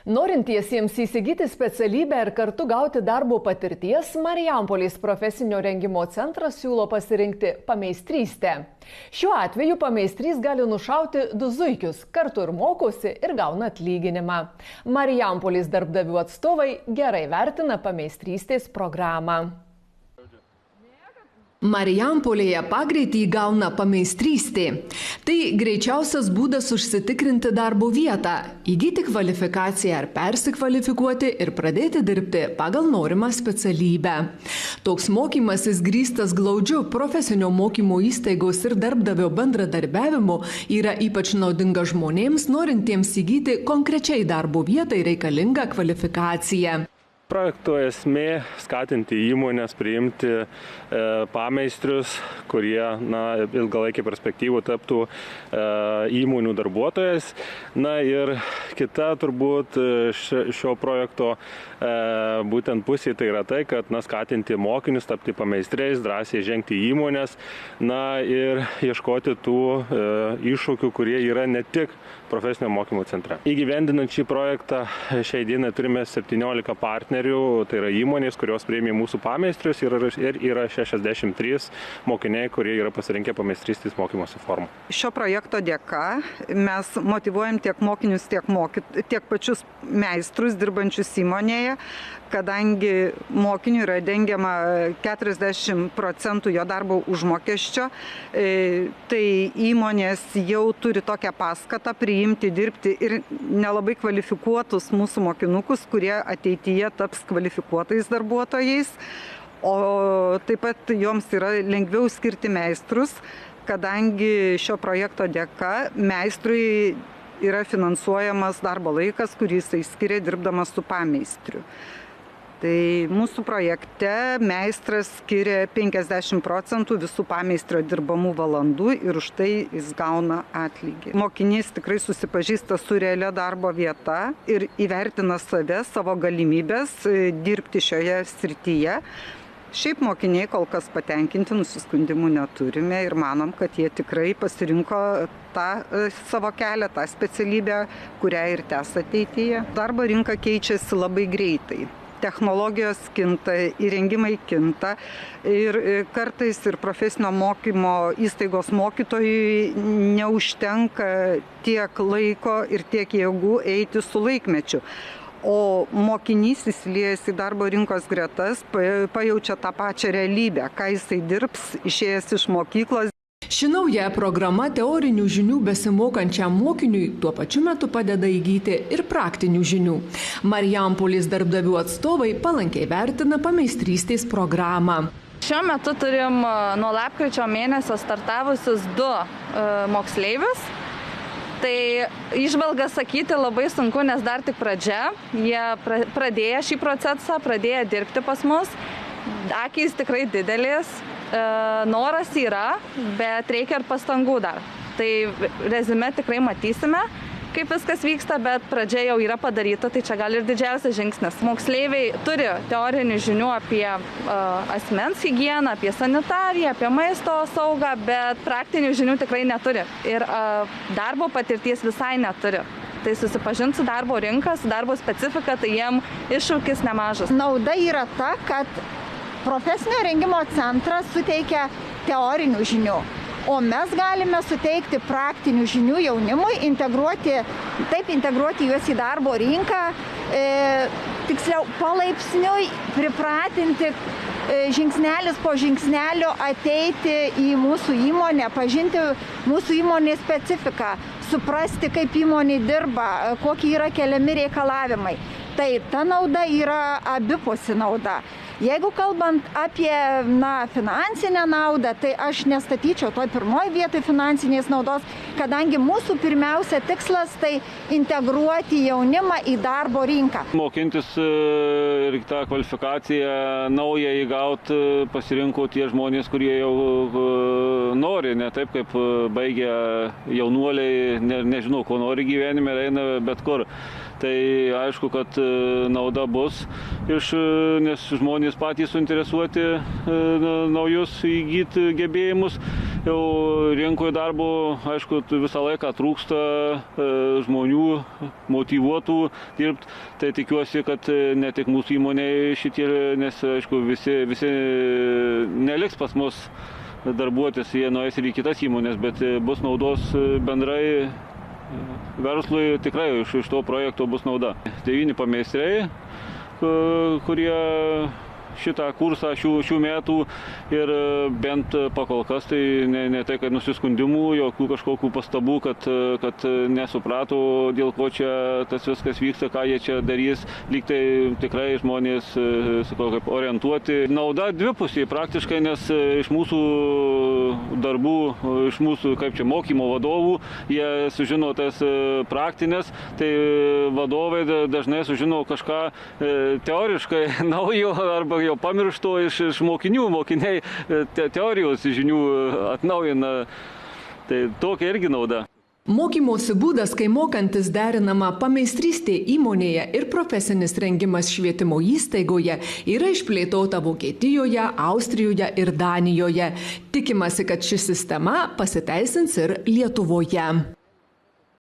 Norintiesiems įsigyti specialybę ir kartu gauti darbo patirties, Marijampolės profesinio rengimo centras siūlo pasirinkti pameistrystę. Šiuo atveju pameistrys gali nušauti 2 zuikius, kartu ir mokosi ir gauna atlyginimą. Marijampolės darbdavių atstovai gerai vertina pameistrystės programą. Marijampolėje pagreitį įgauna pameistrystė. Tai greičiausias būdas užsitikrinti darbo vietą, įgyti kvalifikaciją ar persikvalifikuoti ir pradėti dirbti pagal norimą specialybę. Toks mokymasis grįstas glaudžiu profesinio mokymo įstaigos ir darbdavio bendradarbiavimu yra ypač naudinga žmonėms, norintiems įgyti konkrečiai darbo vietai reikalingą kvalifikaciją. Projekto esmė skatinti įmonės priimti pameistrius, kurie ilgalaikį perspektyvų taptų įmonių darbuotojas. Ir kita turbūt šio projekto būtent pusė tai yra tai, kad skatinti mokinius tapti pameistriais, drąsiai žengti į įmonės ir ieškoti tų iššūkių, kurie yra ne tik profesinio mokymo centre. Įgyvendinant šį projektą šiai dienai turime 17 partnerių, tai yra įmonės, kurios priėmė mūsų pameistrius ir yra 63 mokiniai, kurie yra pasirinkę pameistrystės mokymosi formą. Šio projekto dėka mes motyvuojam tiek mokinius, tiek pačius meistrus dirbančius įmonėje, kadangi mokiniui yra dengiama 40% jo darbo užmokesčio, tai įmonės jau turi tokią paskatą priimti, dirbti ir nelabai kvalifikuotus mūsų mokinukus, kurie ateityje taps kvalifikuotais darbuotojais, o taip pat joms yra lengviau skirti meistrus, kadangi šio projekto dėka meistrui yra finansuojamas darbo laikas, kurį jisai skiria dirbdamas su pameistriu. Tai mūsų projekte meistras skiria 50% visų pameistrio dirbamų valandų ir už tai jis gauna atlygį. Mokinys tikrai susipažįsta su realia darbo vieta ir įvertina savo galimybės dirbti šioje srityje. Šiaip mokiniai kol kas patenkinti, nusiskundimų neturime ir manom, kad jie tikrai pasirinko tą savo kelią, tą specialybę, kurią ir tęs ateityje. Darbo rinka keičiasi labai greitai. Technologijos kinta, įrengimai kinta ir kartais ir profesinio mokymo įstaigos mokytojui neužtenka tiek laiko ir tiek jėgų eiti su laikmečiu. O mokinys įsiliejęs į darbo rinkos gretas pajaučia tą pačią realybę, ką jisai dirbs išėjęs iš mokyklos. Ši nauja programa teorinių žinių besimokančiam mokiniui tuo pačiu metu padeda įgyti ir praktinių žinių. Marijampolės darbdavių atstovai palankiai vertina pameistrystės programą. Šiuo metu turim nuo lapkričio mėnesio startavusius 2 moksleivius. Tai įžvalgą sakyti labai sunku, nes dar tik pradžia. Jie pradėjo šį procesą, pradėjo dirbti pas mus. Akys tikrai didelės. Noras yra, bet reikia ir pastangų dar. Tai rezume tikrai matysime, kaip viskas vyksta, bet pradžia jau yra padaryta, tai čia gal ir didžiausias žingsnis. Moksleiviai turi teorinių žinių apie asmens higieną, apie sanitariją, apie maisto saugą, bet praktinių žinių tikrai neturi. Ir darbo patirties visai neturi. Tai susipažinti su darbo rinka, su darbo specifika, tai jiem iššūkis nemažas. Nauda yra ta, kad profesinio rengimo centras suteikia teorinių žinių, o mes galime suteikti praktinių žinių jaunimui, integruoti juos į darbo rinką, tiksliau palaipsniui pripratinti žingsnelis po žingsnelio ateiti į mūsų įmonę, pažinti mūsų įmonės specifiką, suprasti, kaip įmonė dirba, kokie yra keliami reikalavimai. Tai ta nauda yra abipusi nauda. Jeigu kalbant apie finansinę naudą, tai aš nestatyčiau toj pirmoji vietoj finansinės naudos, kadangi mūsų pirmiausia tikslas tai integruoti jaunimą į darbo rinką. Mokintis ir tą kvalifikaciją naują įgauti pasirinko tie žmonės, kurie jau nori, ne taip kaip baigia jaunuoliai, nežinau, ko nori gyvenime, eina bet kur. Tai aišku, kad nauda bus, nes žmonės patys suinteresuoti naujus įgyti gebėjimus. Jau rinkoje darbo, aišku, visą laiką trūksta žmonių motyvuotų dirbti. Tai tikiuosi, kad ne tik mūsų įmonėje šitie, nes, aišku, visi neliks pas mus darbuotis, jie nueis ir į kitas įmonės, bet bus naudos bendrai verslui, tikrai iš to projekto bus nauda. 9 pameistriai, kurie šitą kursą šių metų ir bent pakol kas tai ne tai, kad nusiskundimų, jokių kažkokių pastabų, kad nesuprato, dėl ko čia tas viskas vyksta, ką jie čia darys. Lyg tai tikrai žmonės, sakau, kaip orientuoti. Nauda dvipusė praktiškai, nes iš mūsų darbų, iš mūsų kaip čia mokymo vadovų, jie sužino tas praktinės, tai vadovai dažnai sužino kažką teoriškai naujo arba jau pamiršto iš mokinių. Mokiniai teorijos žinių atnaujina. Tai tokia irgi nauda. Mokymosi būdas, kai mokantis derinama pameistrystė įmonėje ir profesinis rengimas švietimo įstaigoje, yra išplėtota Vokietijoje, Austrijoje ir Danijoje. Tikimasi, kad ši sistema pasiteisins ir Lietuvoje.